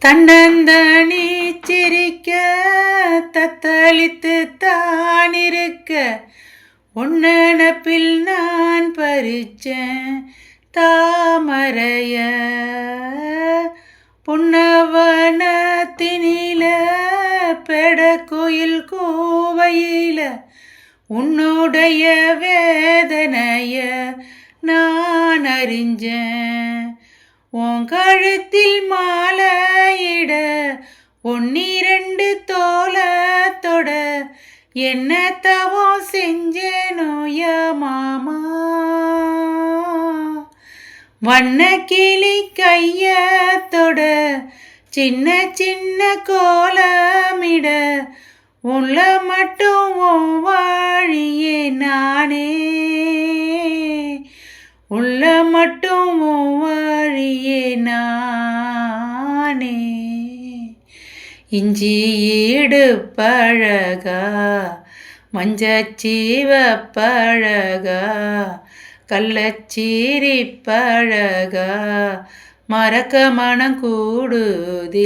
தன்னந்தனி சிரிக்க தத்தளித்து தானிருக்க உன்னப்பில் நான் பறிச்சேன் தாமரைய புன்னவனத்தினில பெடக்குயில் கூவையில உன்னுடைய வேதனைய நான் அறிஞ்சேன். உன் கழுத்தில் மாலையிட ஒன்னிரண்டு தோளத்தொட என்ன தவம் செஞ்சேனோயா மாமா. வண்ண கிளி கையத்தொட சின்ன சின்ன கோலமிட உள்ள மட்டும் உன் வழியே நானே உள்ள மட்டும் உன் வழியே நானே. இஞ்சி ஈடு பழகா மஞ்சச்சீவ பழகா கள்ளச்சீரி பழகா மறக்க மனம் கூடுதில்லையே.